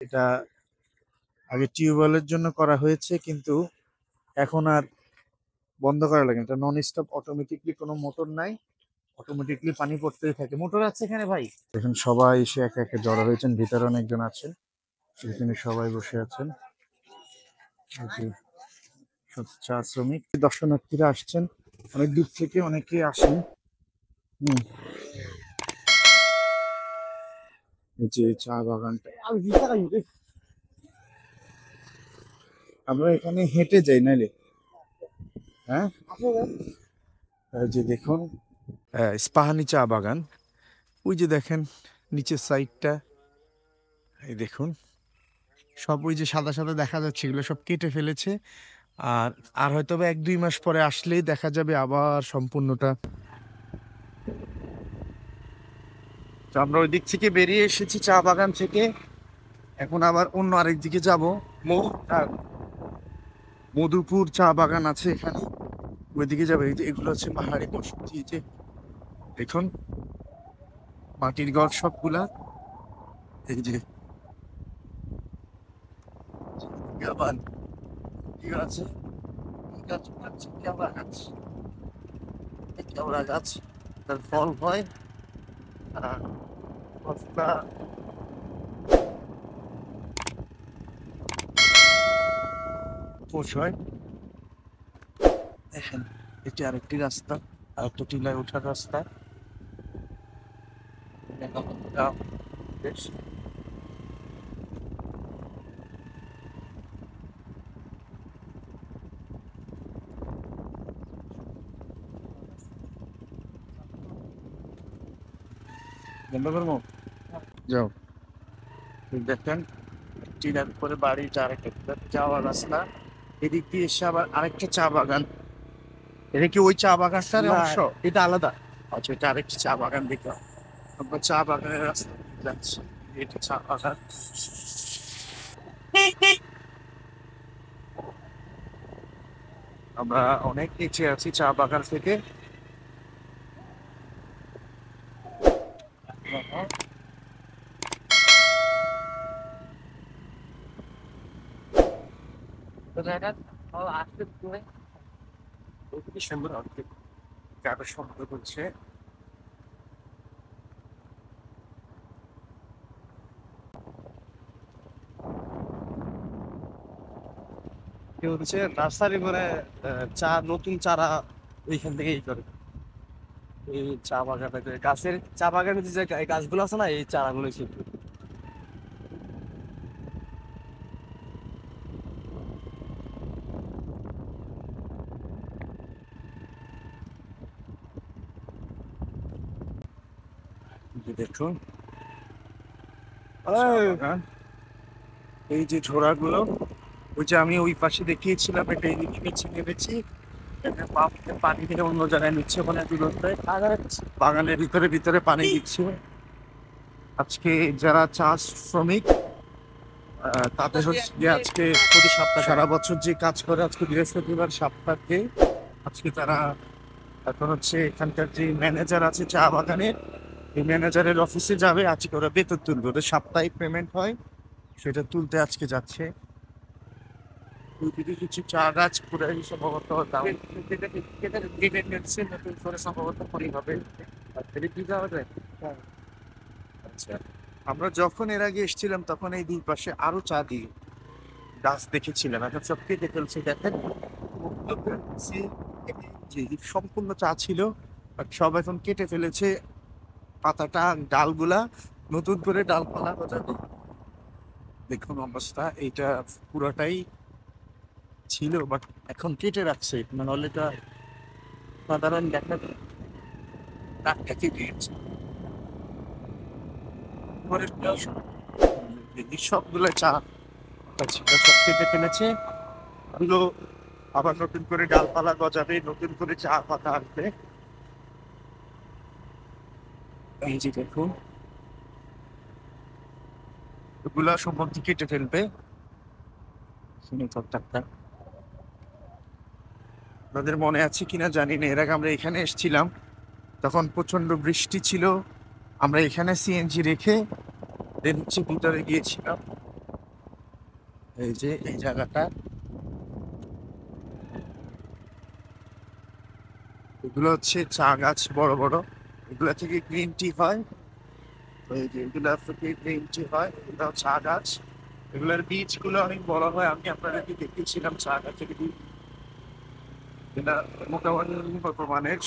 এটা আগে টিউবওয়েলের জন্য করা হয়েছে, কিন্তু এখন আর বন্ধ করা লাগে না। এটা নন স্টপ, অটোমেটিকলি, কোনো মোটর নাই, অটোমেটিকলি পানি পড়তেই থাকে। মোটর আছে এখানে ভাই? দেখুন সবাই এসে একে একে জড়ো হয়েছেন, ভিতরে অনেকজন আছেন, এখানে সবাই বসে আছেন। এই যে সব চা শ্রমিক, দর্শনার্থীরা আসছেন অনেক দূর থেকে, অনেকে আসেন। হুম, এই যে চা বাগানটা, আমরা এখানে হেঁটে যাই নাইলে। হ্যাঁ, এই যে দেখুন ইস্পাহানি চা বাগান, ওই যে দেখেন নিচের সাইডটা, এই দেখুন সব ওই যে সাদা সাদা দেখা যাচ্ছে, এগুলো সব কেটে ফেলেছে। আর আর হয়তো বা 1-2 মাস পরে আসলেই দেখা যাবে আবার সম্পূর্ণটা। তো আমরা ওই দিক থেকে বেরিয়ে এসেছি চা বাগান থেকে, এখন আবার অন্য আরেক দিকে যাবো। মধুপুর চা বাগান আছে এখানে, ওইদিকে যাবে। এই যে এগুলো হচ্ছে পাহাড়ি বসতি, এই যে দেখুন মাটির ঘর সবগুলা। এই যে আবার কি আছে, কি গাছ আছে, কেওড়া গাছ, এই কেওড়া গাছ, তার ফল হয়, আর ফলটা পোষ হয়। দেখেন এটি আরেকটি রাস্তা, আরেকটা টিলায় ওঠার রাস্তা। বেশ বন্ধ করবো, যাও। দেখেন টিলার উপরে বাড়িটা, আরেকটা যাওয়ার রাস্তা, এদিক দিয়ে এসে আবার আরেকটা চা বাগান। এটা কি ওই চা বাগানটার অংশ? এটা আলাদা। আচ্ছা, এটা আরেকটা চা বাগান দেখলাম। আমরা চা বাগানের রাস্তা দিয়ে যাচ্ছি, এটা চা বাগান। আমরা অনেক নিচে আছি চা বাগান থেকে। কি সুন্দর গাড়ির শব্দ করছে। কেউ হচ্ছে নার্সারি করে চা, নতুন চারা ওইখান থেকে ই করে। এই চা বাগানে গাছের, চা বাগানে যে গাছগুলো আছে না, এই চারাগুলো ছিল। দেখুন চা বাগান, এই যে ঝোড়াগুলো, ওই যে আমি ওই পাশে দেখিয়েছিলাম, এটা এইদিকে নিচে নেমেছি, পানি থেকে অন্য জায়গায় নিচ্ছে, ওখানে দূরত্বে বাগানের ভিতরে ভিতরে পানি দিচ্ছে। আজকে যারা চা শ্রমিক, তাদের হচ্ছে যে আজকে প্রতি সপ্তাহ, সারা বছর যে কাজ করে, আজকে বৃহস্পতিবার সপ্তাহে আজকে তারা, এখন হচ্ছে এখানকার যে ম্যানেজার আছে চা বাগানের, এই ম্যানেজারের অফিসে যাবে, আজকে ওরা বেতন তুলবে, ওদের সাপ্তাহিক পেমেন্ট হয়, সেটা তুলতে আজকে যাচ্ছে। কিছু চা গাছ পুরো সম্ভবত নতুন করে সম্ভবত খড়ি হবে। আচ্ছা, আমরা যখন এর আগে এসেছিলাম তখন এই দুই পাশে আরো চা দিয়ে গাছ দেখেছিলাম, এখন সব কেটে ফেলছে। দেখেন যে সম্পূর্ণ চা ছিল, বাট সব এখন কেটে ফেলেছে, পাতাটা, ডালগুলা, নতুন করে ডালপালা গজাবে। দেখুন অবস্থা, এইটা পুরোটাই ছিল, বাট এখন কেটে রাখছে, মানে হলে এটা সাধারণ দেখা কেটে দিয়েছে। সবগুলো চা ছিল, সব কেটে ফেলেছে, এগুলো আবার নতুন করে ডালপালা গজাবে, নতুন করে চা পাতা আসবে। এই যে দেখুন এগুলা সম্ভবত কেটে ফেলবে। আপনাদের মনে আছে কিনা জানি না, এর আগে আমরা এখানে এসেছিলাম, তখন প্রচন্ড বৃষ্টি ছিল, আমরা এখানে সিএনজি রেখে দেন হচ্ছে ভিতরে গিয়েছিলাম। এই যে এই জায়গাটা, এগুলো হচ্ছে চা গাছ বড় বড়, এগুলা থেকে গ্রিন টি হয়। এই যে এগুলা থেকে গ্রিন টি হয়, এগুলো চা গাছ। এগুলোর বীজ গুলো অনেক বড় হয়, আমি আপনাদেরকে দেখিয়েছিলাম চা গাছের বীজ। এটা মোটামুটি উন্নত মানের।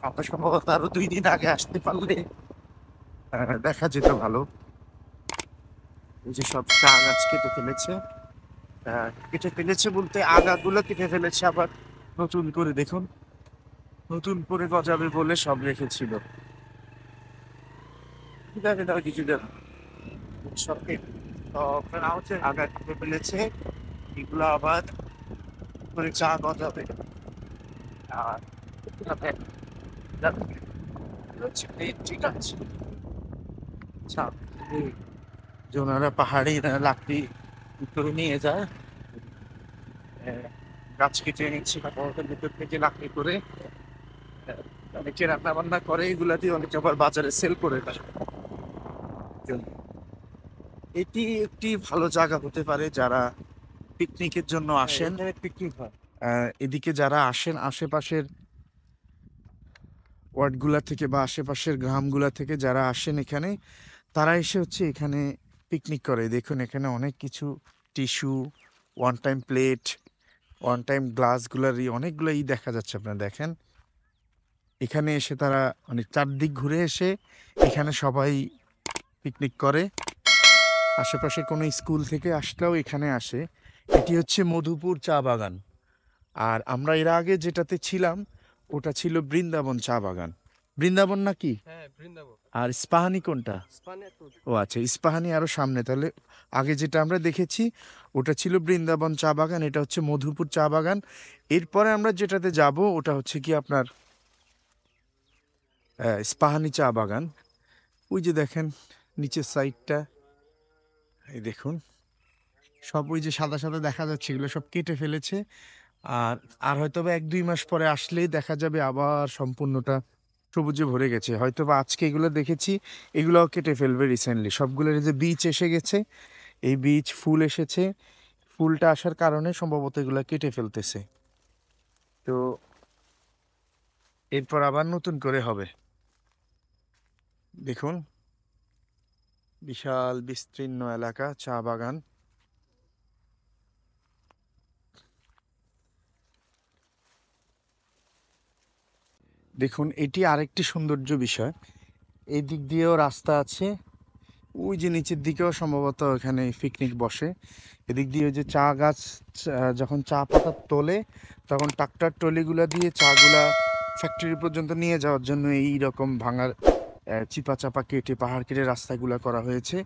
আমরা সম্ভবত আরো 2 দিন আগে আসতে পারলে দেখা যেত ভালো। এই যে সব চা গাছ কেটে ফেলেছে, কেটে ফেলেছে বলতে আগাগুলো কেটে ফেলেছে, আবার নতুন করে দেখুন, নতুন করে গজাবে বলে সব রেখেছিল। ঠিক আছে, তাও কিছু দেন সব হচ্ছে আগা কেটে ফেলেছে, এগুলো আবার করে চা গজাবে। আর হচ্ছে ঠিক আছে। আচ্ছা, যে ওনারা পাহাড়ে লাকড়ি করে নিয়ে যায়, গাছ কেটে নিচ্ছে, কাপড়ের ভিতর থেকে লাকড়ি করে অনেকে রান্না বান্না করে, এগুলা দিয়ে অনেকে আবার বাজারে সেল করে দেয়। এটি একটি ভালো জায়গা হতে পারে যারা পিকনিকের জন্য আসেন। পিকনিক হয় এদিকে যারা আসেন আশেপাশের ওয়ার্ডগুলা থেকে বা আশেপাশের গ্রামগুলা থেকে যারা আসেন এখানে, তারা এসে হচ্ছে এখানে পিকনিক করে। দেখুন এখানে অনেক কিছু tissue, one time plate, one time গ্লাসগুলারই অনেকগুলোই দেখা যাচ্ছে, আপনারা দেখেন। এখানে এসে তারা মানে চারদিক ঘুরে এসে এখানে সবাই পিকনিক করে। আশেপাশে কোনো স্কুল থেকে আসলেও এখানে আসে। এটি হচ্ছে মধুপুর চা বাগান। আর আমরা এর আগে যেটাতে ছিলাম ওটা ছিল বৃন্দাবন চা বাগান। বৃন্দাবন নাকি? আর ইস্পাহানি কোনটা? ও আচ্ছা, ইস্পাহানি আরো সামনে। তাহলে আগে যেটা আমরা দেখেছি ওটা ছিল বৃন্দাবন চা বাগান, এটা হচ্ছে মধুপুর চা বাগান। এরপরে আমরা যেটাতে যাব ওটা হচ্ছে কি আপনার ইস্পাহানি চা বাগান। ওই যে দেখেন নিচের সাইডটা, এই দেখুন সব ওই যে সাদা সাদা দেখা যাচ্ছে এগুলো সব কেটে ফেলেছে। আর আর হয়তো বা 1-2 মাস পরে আসলেই দেখা যাবে আবার সম্পূর্ণটা সবুজে ভরে গেছে। হয়তো বা আজকে এগুলো দেখেছি, এগুলোও কেটে ফেলবে রিসেন্টলি। সবগুলোর এই যে বীজ এসে গেছে, এই বীজ ফুল এসেছে, ফুলটা আসার কারণে সম্ভবত এগুলো কেটে ফেলতেছে। তো এরপর আবার নতুন করে হবে। দেখুন বিশাল বিস্তীর্ণ এলাকা, চা বাগান। দেখুন এটি আরেকটি সৌন্দর্য বিষয়, এই দিক দিয়েও রাস্তা আছে, ওই যে নিচের দিকেও সম্ভবত এখানে পিকনিক বসে। এদিক দিয়ে ওই যে চা গাছ, যখন চা পাতা তোলে তখন ট্রাক্টর ট্রলিগুলা দিয়ে চাগুলা ফ্যাক্টরি পর্যন্ত নিয়ে যাওয়ার জন্য এই রকম ভাঙার চিপা চাপা কেটে পাহাড় কেটে রাস্তাগুলা করা হয়েছে।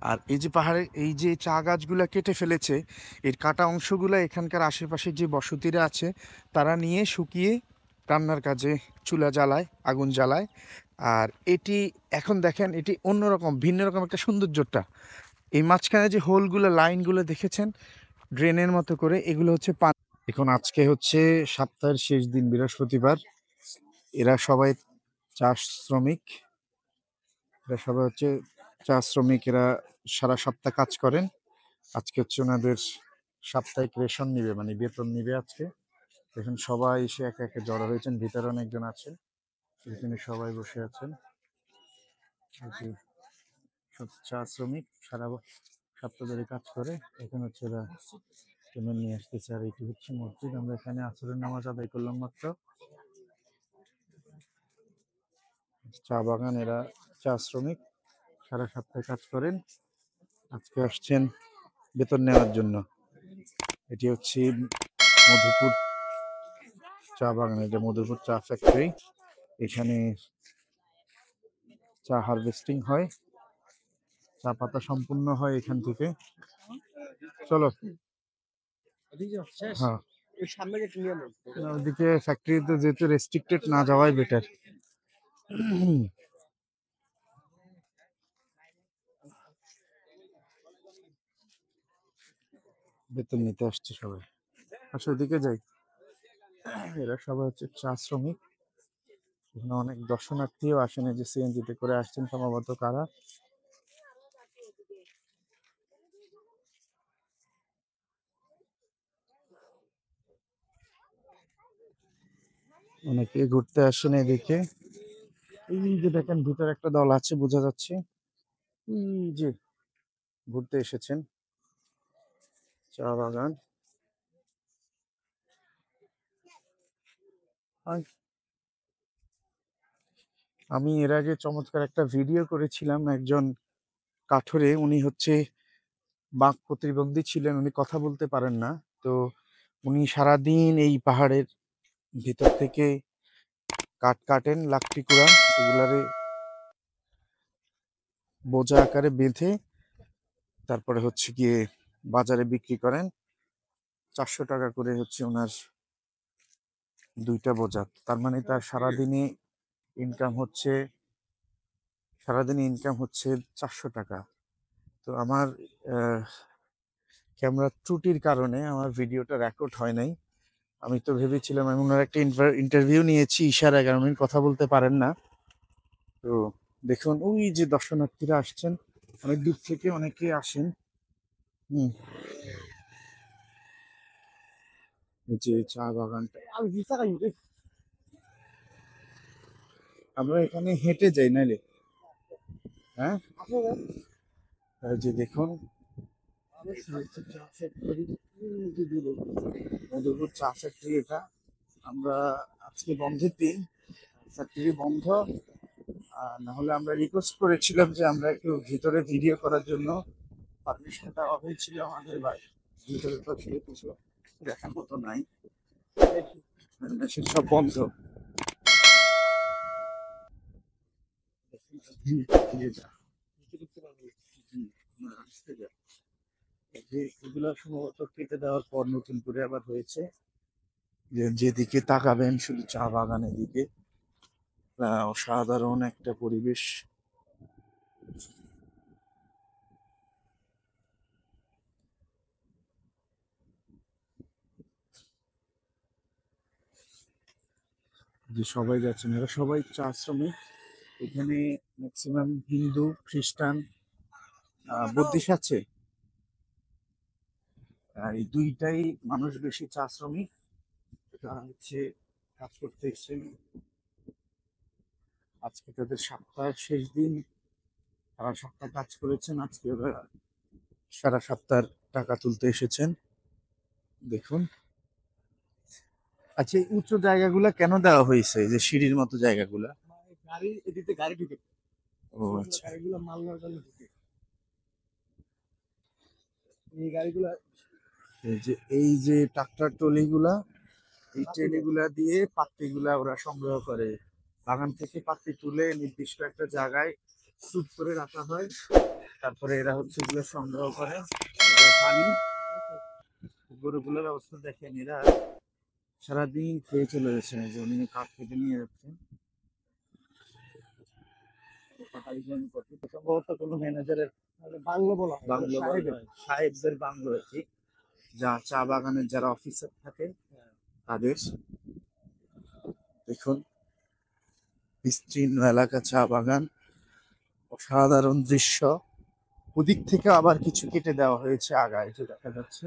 আর এই যে পাহাড়ে এই যে চা গাছগুলা কেটে ফেলেছে, এর কাটা অংশগুলো এখানকার আশেপাশে যে বসতিরা আছে তারা নিয়ে শুকিয়ে রান্নার কাজে চুলা জ্বালায়, আগুন জ্বালায়। আর এটি এখন দেখেন এটি অন্যরকম ভিন্ন রকম একটা সৌন্দর্যটা। এই মাঝখানে যে হোলগুলো লাইনগুলো দেখেছেন ড্রেনের মতো করে, এগুলো হচ্ছে পানি। এখন আজকে হচ্ছে সপ্তাহের শেষ দিন, বৃহস্পতিবার। এরা সবাই চা শ্রমিক, এরা সবাই হচ্ছে চা শ্রমিক, এরা সারা সপ্তাহ কাজ করেন। আজকে হচ্ছে ওনাদের সাপ্তাহিক রেশন নিবে, মানে বেতন নিবে আজকে। এখন সবাই এসে একে একে জড়ো হয়েছেন, ভিতরে অনেকজন আছেন, এখানে সবাই বসে আছেন। এই যে সব চা শ্রমিক সারা সপ্তাহ ধরে কাজ করে, এখন হচ্ছে এরা পেমেন্ট নিয়ে আসতেছে। আর এটি হচ্ছে মসজিদ, আমরা এখানে আসরের নামাজ আদায় করলাম মাত্র। চা বাগান, এরা চা শ্রমিক, সারা সপ্তাহে কাজ করেন, আজকে আসছেন বেতন নেওয়ার জন্য। এটি হচ্ছে মধুপুর চা বাগান, এটা মধুপুর চা ফ্যাক্টরি। এখানে চা হারভেস্টিং হয়, চা পাতা সম্পূর্ণ হয় এখান থেকে। চলো, হ্যাঁ ওদিকে ফ্যাক্টরিতে যেহেতু রেস্ট্রিক্টেড না যাওয়াই বেটার। বেতন নিতে আসছে সবাই, আসলে ওদিকে যাই। এরা সবাই হচ্ছে চা শ্রমিক, এখানে অনেক দর্শনার্থীও আসেন, এই যে সিএনজিতে করে আসছেন সম্ভবত কারা। অনেকে ঘুরতে আসেন এদিকে। এই যে দেখেন ভিতরে একটা দল আছে বোঝা যাচ্ছে, এই যে ঘুরতে এসেছেন চা বাগান। আর আমি এর আগে চমৎকার একটা ভিডিও করেছিলাম, একজন কাঠুরে, উনি হচ্ছে বাক প্রতিবন্ধী ছিলেন, উনি কথা বলতে পারেন না। তো উনি সারাদিন এই পাহাড়ের ভিতর থেকে কাঠ কাটেন, লাকড়ি কুড়ান, এগুলারে বোঝা আকারে বেঁধে তারপরে হচ্ছে গিয়ে বাজারে বিক্রি করেন। 400 টাকা করে হচ্ছে ওনার 2টা বোঝা। তার মানে তার সারাদিনে ইনকাম হচ্ছে 400 টাকা। তো আমার ক্যামেরার ত্রুটির কারণে আমার ভিডিওটা রেকর্ড হয় নাই। আমি তো ভেবেছিলাম, আমি ওনার একটা ইন্টারভিউ নিয়েছি ইশারায়, কারণ উনি কথা বলতে পারেন না। তো দেখুন ওই যে দর্শনার্থীরা আসছেন, অনেক দূর থেকে অনেকে আসেন। হুম, এই যে চা বাগানটা, আমরা এখানে হেঁটে যাই নাইলে। হ্যাঁ, এই যে দেখুন মধুপুর চা ফ্যাক্টরি এটা। আমরা আজকে বন্ধের দিন, ফ্যাক্টরি বন্ধ। না হলে আমরা রিকোয়েস্ট করেছিলাম যে আমরা একটু ভিতরে ভিডিও করার জন্য, পারমিশন দেওয়া হয়েছিল আমাদের ভাই। ভিতরে তো আসলে কিছু দেখার মতো নাই, মেশিন সব বন্ধ। দিয়ে যা। হুম, আসতে যা। এই যে এগুলো সম্ভবত কেটে দেওয়ার পর নতুন করে আবার হয়েছে। যেদিকে তাকাবেন শুধু চা বাগানের দিকে, অসাধারণ একটা পরিবেশ। যে সবাই যাচ্ছেন, এরা সবাই চা শ্রমিক। এখানে ম্যাক্সিমাম হিন্দু, খ্রিস্টান, বুদ্ধিস্ট আছে। আর এই দুইটাই মানুষ বেশি চা শ্রমিক। তারা হচ্ছে কাজ করতে এসছেন। আজকে তাদের সপ্তাহের শেষ দিন, তারা সপ্তাহ কাজ করেছেন, আজকে ওরা সারা সপ্তাহের টাকা তুলতে এসেছেন। দেখুন, আচ্ছা এই উঁচু জায়গাগুলা কেন দেওয়া হয়েছে, এই যে সিঁড়ির মতো জায়গাগুলা? গাড়ি এদিকে গাড়ি ঢুকে। ও আচ্ছা, গাড়িগুলো মাল নেওয়ার জন্য ঢুকে এই গাড়িগুলা। এই যে ট্রাক্টর ট্রলিগুলা, এই ট্রেলিগুলা দিয়ে পাত্তিগুলা ওরা সংগ্রহ করে। বাগান থেকে পাত্তি তুলে নির্দিষ্ট একটা জায়গায় স্তূপ করে রাখা হয়, তারপরে এরা হচ্ছে এগুলো সংগ্রহ করে। পানি, গরুগুলোর অবস্থা দেখেন, এরা সারাদিন খেয়ে চলে যাচ্ছে, যে উনি কাঠ কেটে নিয়ে যাচ্ছেন। সম্ভবত কোনো ম্যানেজারের বাংলো বলা হয়, বাংলো সাহেবদের বাংলো আর কি, যা চা বাগানের যারা অফিসার থাকে তাদের। দেখুন বিস্তীর্ণ এলাকা, চা বাগান, অসাধারণ দৃশ্য। ওদিক থেকে আবার কিছু কেটে দেওয়া হয়েছে আগায়, যে দেখা যাচ্ছে।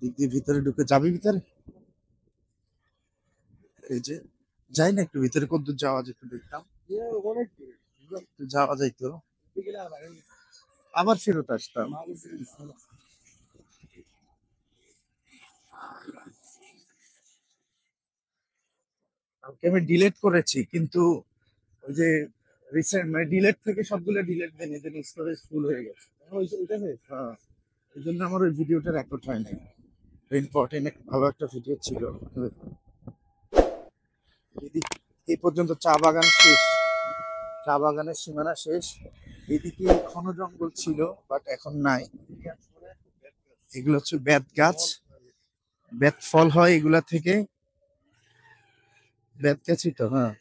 দিক দিয়ে ভিতরে ঢুকে যাবি ভিতরে, এই যে যাই না একটু ভিতরে, কতদূর যাওয়া যেত দেখতাম, একটু যাওয়া যাইতো, আবার ফেরত আসতাম। ওকে আমি ডিলেট করেছি, কিন্তু ওই যে রিসেন্ট মানে ডিলেট থেকে সবগুলো ডিলেট দেন, এদের স্টোরেজ ফুল হয়ে গেছে। হ্যাঁ, এই জন্য আমার ওই ভিডিওটা রেকর্ড হয় নাই। ইম্পর্টেন্ট ভালো একটা ভিডিও ছিল। এই পর্যন্ত চা বাগান শেষ, চা বাগানের সীমানা শেষ। এদিকে ঘন জঙ্গল ছিল, বাট এখন নাই। এগুলো হচ্ছে বেত গাছ, বেত ফল হয় এগুলা থেকে। বেত গাছই তো, হ্যাঁ,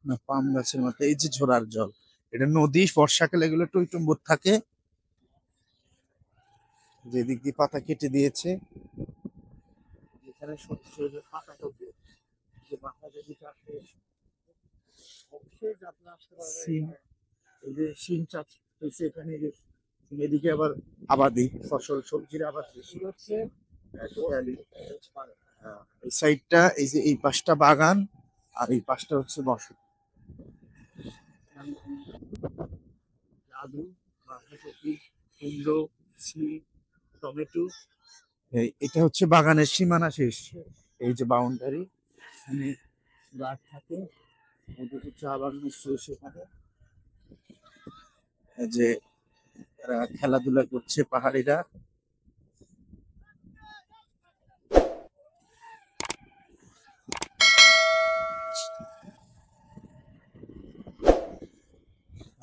না পাম গাছের মতো। এই যে ঝোড়ার জল, এটা নদী, বর্ষাকালে এগুলো টইটুম্বুর থাকে। যেদিক দিয়ে পাতা কেটে দিয়েছে, এখানে সবচেয়ে যে পাতা টবে যে বাংলাদেশ চাষে অবশ্যই আপনি আসতে পারবেন। এই যে শিম চাষ হয়েছে এখানে, যে এদিকে আবার আবাদি ফসল সবজির আবাদ বেশি হচ্ছে টোটালি। এই সাইডটা, এই যে এই পাশটা বাগান আর এই পাশটা হচ্ছে বসত। আলু, বাঁধাকপি, কুমড়ো, সিম, টমেটো, এটা হচ্ছে বাগানের সীমানা শেষ। এই যে বাউন্ডারি, এখানে গাছ থাকে, ওদিকে চা বাগানের শেষ। এখানে এই যে এরা খেলাধুলা করছে পাহাড়িরা।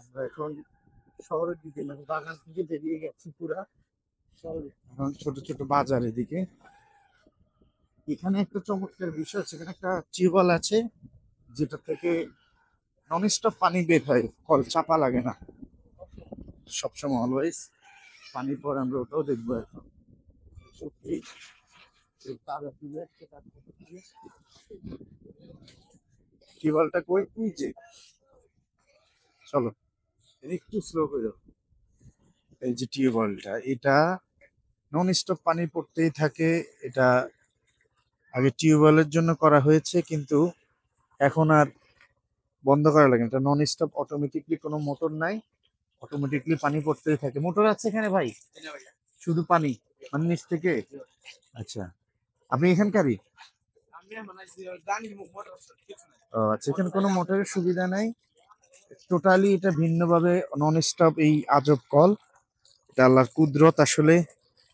আমরা এখন শহরের দিকে, মানে বাগান থেকে বেরিয়ে গেছি পুরা শহরে, এখন ছোট ছোট বাজারের দিকে। এখানে একটা চমৎকার বিষয় আছে, এখানে একটা টিউবওয়েল আছে যেটা থেকে নন স্টপ পানি বের হয়, কল চাপা লাগে না, সবসময় অলওয়েজ পানি পর। আমরা ওটাও দেখবো এখন। সত্যি টিউবওয়েলটা কই, এই যে, চলো একটু স্লো করে দাও। এই যে টিউবওয়েলটা, এটা নন স্টপ পানি পড়তেই থাকে। এটা আগে টিউবওয়েলের জন্য করা হয়েছে, কিন্তু এখন আর বন্ধ করা লাগে না। এটা নন স্টপ, অটোমেটিকলি, কোনো মোটর নাই, অটোমেটিকলি পানি পড়তেই থাকে। মোটর আছে এখানে ভাই? শুধু পানি মানে নিচ থেকে? আচ্ছা, আপনি এখানকারই? ও আচ্ছা, এখানে কোনো মোটরের সুবিধা নাই, টোটালি এটা ভিন্নভাবে নন স্টপ। এই আজব কল, এটা আল্লাহর কুদরত আসলে।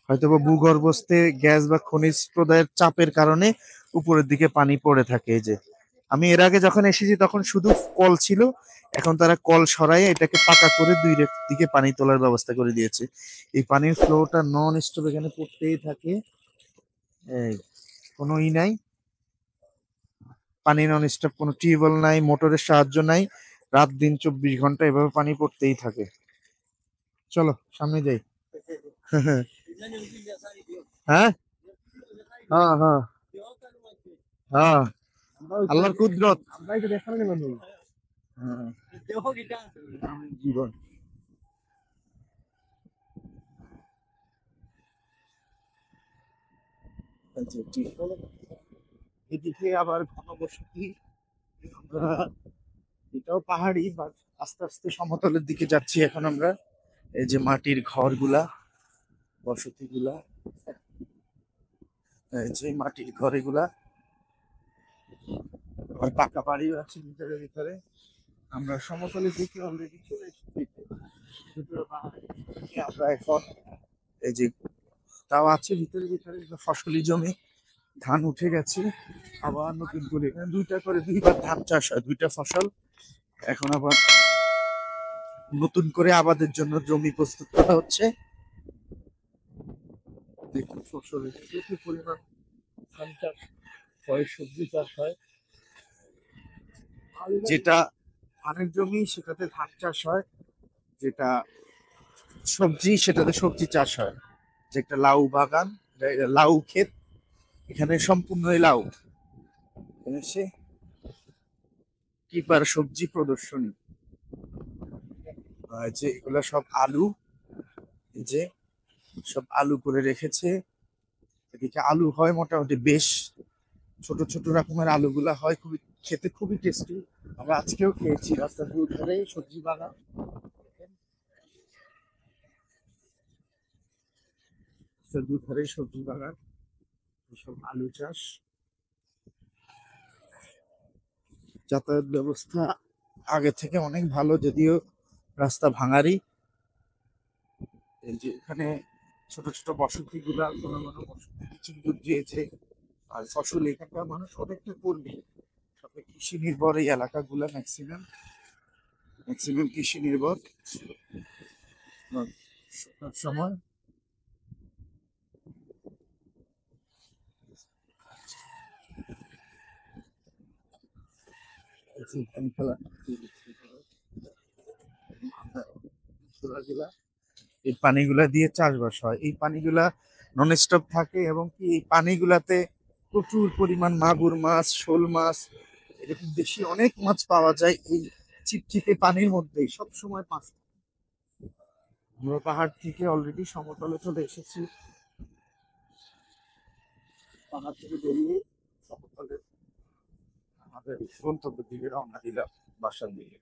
হয়তো বা ভূগর্ভস্থে গ্যাস বা খনিজ প্রদায়ের চাপের কারণে উপরের দিকে পানি পড়ে থাকে। এই যে আমি এর আগে যখন এসেছি তখন শুধু কল ছিল, এখন তারা কল সরাই এটাকে পাকা করে দুই দিকে পানি তোলার ব্যবস্থা করে দিয়েছে। এই পানির ফ্লোটা নন স্টপ এখানে পড়তেই থাকে। এই কোনো নাই, পানি নন স্টপ, কোনো টিউবওয়েল নাই, মোটরের সাহায্য নাই, রাত দিন 24 ঘন্টা এভাবে পানি পড়তেই থাকে। চলো সামনে যাই। হ্যাঁ, হ্যাঁ, হ্যাঁ, হ্যাঁ, আল্লাহর কুদরত। হ্যাঁ, জীবন। আচ্ছা, ঠিক। এদিকে আবার ঘনবসতি। আমরা, এটাও পাহাড়ি, বাট আস্তে আস্তে সমতলের দিকে যাচ্ছি এখন আমরা। এই যে মাটির ঘরগুলা, বসতিগুলা, এই যে মাটির ঘর এগুলা, আর পাকা বাড়িও আছে ভিতরে ভিতরে। আমরা সমতলের দিকে অলরেডি চলে এসেছি। ভিতরে পাহাড়ে আমরা এখন, এই যে তাও আছে ভিতরে ভিতরে ফসলি জমি, ধান উঠে গেছে, আবার নতুন করে এখানে দুইটা করে দুইবার ধান চাষ হয়, দুইটা ফসল। এখন আবার নতুন করে আবাদের জন্য জমি প্রস্তুত করা হচ্ছে। দেখুন ফসল, প্রচুর পরিমাণ ধান চাষ হয়, সবজি চাষ হয়। যেটা ধানের জমি সেটাতে ধান চাষ হয়, যেটা সবজি সেটাতে সবজি চাষ হয়। যে একটা লাউ বাগান, লাউ ক্ষেত, এখানে সম্পূর্ণই লাউ। এখানে সে কিপার সবজি প্রদর্শনী। যে এগুলা সব আলু, এই যে সব আলু করে রেখেছে। এদিকে আলু হয় মোটামুটি বেশ, ছোট ছোট রকমের আলুগুলা হয়, খুবই খেতে খুবই টেস্টি। আমরা আজকেও খেয়েছি রাস্তার দুই ধারে সবজি বাগান। রাস্তার দুই ধারে সবজি বাগান, সব আলু চাষ। যাতায়াত ব্যবস্থা আগে থেকে অনেক ভালো, যদিও রাস্তা ভাঙারি। এই যে এখানে ছোট ছোট বসতি গুলা, কোনো কোনো বসতি কিছু দূর গিয়েছে। আর ফসল এখানকার মানুষ অনেকটা কর্মী, সবাই কৃষি নির্ভর। এই এলাকাগুলা ম্যাক্সিমাম ম্যাক্সিমাম কৃষি নির্ভর। সব সময় খেলা, খেলাধুলা, এই পানিগুলা দিয়ে চাষবাস হয়। এই পানিগুলা নন স্টপ থাকে, এবং কি এই পানিগুলাতে প্রচুর পরিমাণ মাগুর মাছ, শোল মাছ, এরকম দেশি অনেক মাছ পাওয়া যায় এই চিপচিপে পানির মধ্যেই সব সময় মাছ। আমরা পাহাড় থেকে অলরেডি সমতলে চলে এসেছি, পাহাড় থেকে বেরিয়ে সমতলে আমাদের গন্তব্যের দিকে রওনা দিলাম, বাসার দিকে।